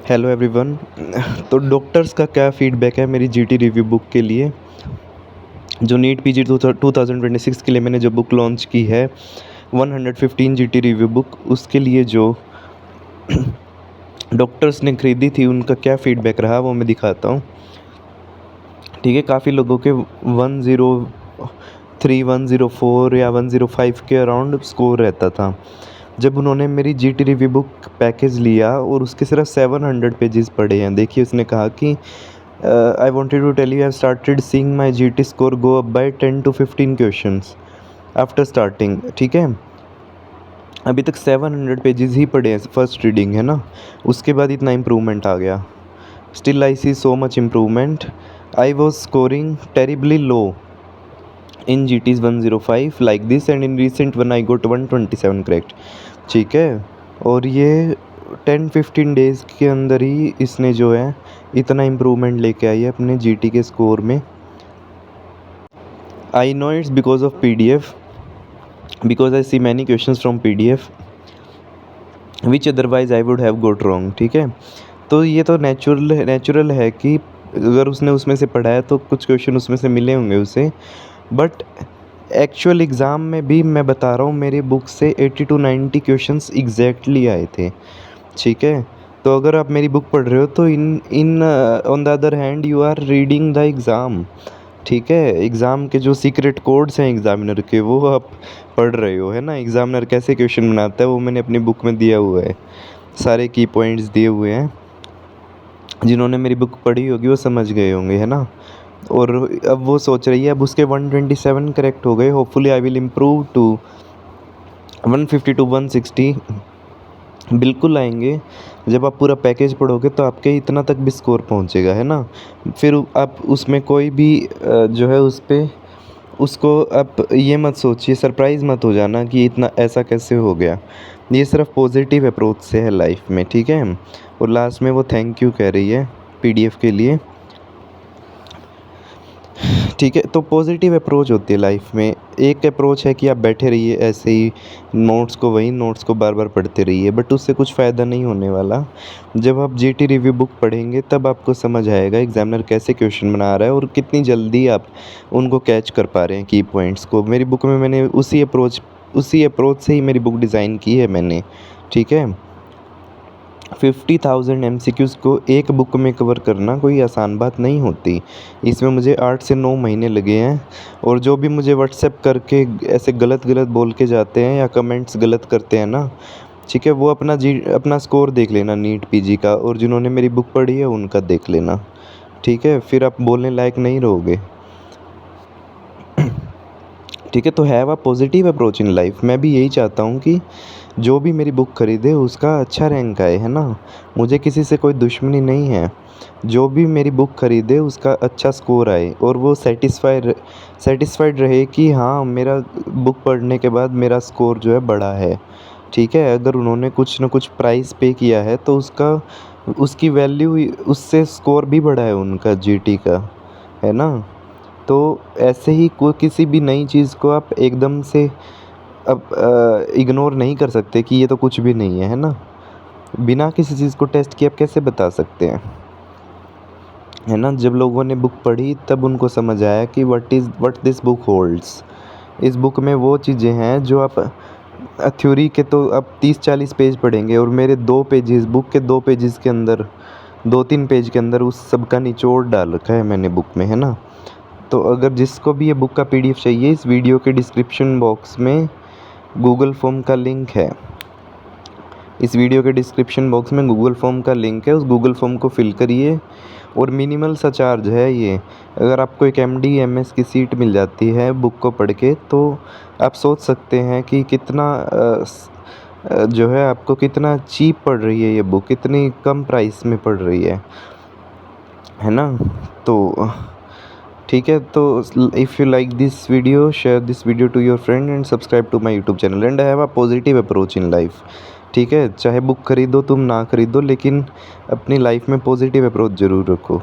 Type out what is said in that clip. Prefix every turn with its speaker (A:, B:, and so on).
A: Hello everyone. तो doctors का क्या फ़ीडबैक है मेरी जीटी रिव्यू बुक के लिए। जो नीट पीजी 2026 के लिए मैंने जो बुक लॉन्च की है 115 जीटी रिव्यू बुक, उसके लिए जो डॉक्टर्स ने ख़रीदी थी उनका क्या फ़ीडबैक रहा वो मैं दिखाता हूँ। ठीक है, काफ़ी लोगों के 103, 104 या 105 के अराउंड स्कोर रहता था। जब उन्होंने मेरी जीटी रिव्यू बुक पैकेज लिया और उसके सिर्फ 700 पेजेस पढ़े हैं। देखिए, उसने कहा कि I wanted to tell you I have started seeing my GT score go up by 10 to 15 questions after starting. ठीक है, अभी तक 700 पेजेस ही पढ़े हैं, फर्स्ट रीडिंग है ना, उसके बाद इतना इम्प्रूवमेंट आ गया। Still I see so much improvement. I was scoring terribly low in GTs 105 like this and in recent one I got 127 correct. ठीक है, और ये 10-15 डेज़ के अंदर ही इसने जो है इतना इम्प्रूवमेंट लेके आई है अपने GT के स्कोर में। I know it's because of PDF, because I see many questions from PDF which otherwise I would have got wrong. ठीक है, तो ये तो नेचुरल है कि अगर उसने उसमें से पढ़ा है तो कुछ क्वेश्चन उसमें से मिले होंगे उसे, बट एक्चुअल एग्ज़ाम में भी मैं बता रहा हूँ मेरी बुक से 80 to 90 क्वेश्चंस एग्जैक्टली आए थे। ठीक है, तो अगर आप मेरी बुक पढ़ रहे हो तो in on the other hand you are reading the exam. ठीक है, एग्ज़ाम के जो सीक्रेट कोड्स हैं एग्ज़ामिनर के वो आप पढ़ रहे हो, है ना। एग्ज़ामिनर कैसे क्वेश्चन बनाता है वो मैंने अपनी बुक में दिया हुआ है, सारे की पॉइंट्स दिए हुए हैं। जिन्होंने मेरी बुक पढ़ी होगी वो समझ गए होंगे, है ना। और अब वो सोच रही है, अब उसके 127 करेक्ट हो गए, hopefully I will improve to 150 to 160 बिल्कुल आएंगे। जब आप पूरा पैकेज पढ़ोगे तो आपके इतना तक भी स्कोर पहुंचेगा, है ना। फिर आप उसमें कोई भी जो है उस पर उसको आप ये मत सोचिए, सरप्राइज़ मत हो जाना कि इतना ऐसा कैसे हो गया। ये सिर्फ पॉजिटिव अप्रोच से है लाइफ में। ठीक है, और लास्ट में वो थैंक यू कह रही है PDF के लिए। ठीक है, तो पॉजिटिव अप्रोच होती है लाइफ में। एक अप्रोच है कि आप बैठे रहिए ऐसे ही नोट्स को बार बार पढ़ते रहिए, बट उससे कुछ फ़ायदा नहीं होने वाला। जब आप GT रिव्यू बुक पढ़ेंगे तब आपको समझ आएगा एग्ज़ामिनर कैसे क्वेश्चन बना रहा है और कितनी जल्दी आप उनको कैच कर पा रहे हैं की पॉइंट्स को। मेरी बुक में मैंने उसी अप्रोच से ही मेरी बुक डिज़ाइन की है मैंने। ठीक है, 50,000 MCQs को एक बुक में कवर करना कोई आसान बात नहीं होती। इसमें मुझे 8 से 9 महीने लगे हैं। और जो भी मुझे व्हाट्सएप करके ऐसे गलत बोल के जाते हैं या कमेंट्स गलत करते हैं ना, ठीक है, वो अपना स्कोर देख लेना नीट PG का, और जिन्होंने मेरी बुक पढ़ी है उनका देख लेना। ठीक है, फिर आप बोलने लायक नहीं रहोगे। ठीक है, तो have a positive approach in life. मैं भी यही चाहता हूँ कि जो भी मेरी बुक ख़रीदे उसका अच्छा रैंक आए, है ना। मुझे किसी से कोई दुश्मनी नहीं है। जो भी मेरी बुक ख़रीदे उसका अच्छा स्कोर आए और वो सेटिस्फाइड रहे कि हाँ, मेरा बुक पढ़ने के बाद मेरा स्कोर जो है बढ़ा है। ठीक है, अगर उन्होंने कुछ ना कुछ प्राइस पे किया है तो उसकी वैल्यू, उससे स्कोर भी बढ़ा है उनका GT का, है ना। तो ऐसे ही कोई किसी भी नई चीज़ को आप एकदम से अब इग्नोर नहीं कर सकते कि ये तो कुछ भी नहीं है ना। बिना किसी चीज़ को टेस्ट किए आप कैसे बता सकते हैं, है ना। जब लोगों ने बुक पढ़ी तब उनको समझ आया कि व्हाट दिस बुक होल्ड्स। इस बुक में वो चीज़ें हैं जो आप थ्योरी के तो आप 30-40 पेज पढ़ेंगे, और मेरे 2 पेजेस, बुक के 2 पेजेस के अंदर, 2-3 पेज के अंदर उस सब का निचोड़ डाल रखा है मैंने बुक में, है ना। तो अगर जिसको भी ये बुक का PDF चाहिए, इस वीडियो के डिस्क्रिप्शन बॉक्स में गूगल फॉर्म का लिंक है। इस वीडियो के डिस्क्रिप्शन बॉक्स में गूगल फॉर्म का लिंक है, उस गूगल फॉर्म को फिल करिए। और मिनिमल सा चार्ज है ये। अगर आपको एक MD MS की सीट मिल जाती है बुक को पढ़ के, तो आप सोच सकते हैं कि कितना जो है आपको कितना चीप पड़ रही है ये बुक, कितनी कम प्राइस में पड़ रही है ना। तो ठीक है, तो if you like this video, share this video to your friend and subscribe to my YouTube channel and have a positive approach in life. ठीक है, चाहे बुक खरीदो तुम ना खरीदो, लेकिन अपनी लाइफ में पॉजिटिव अप्रोच ज़रूर रखो।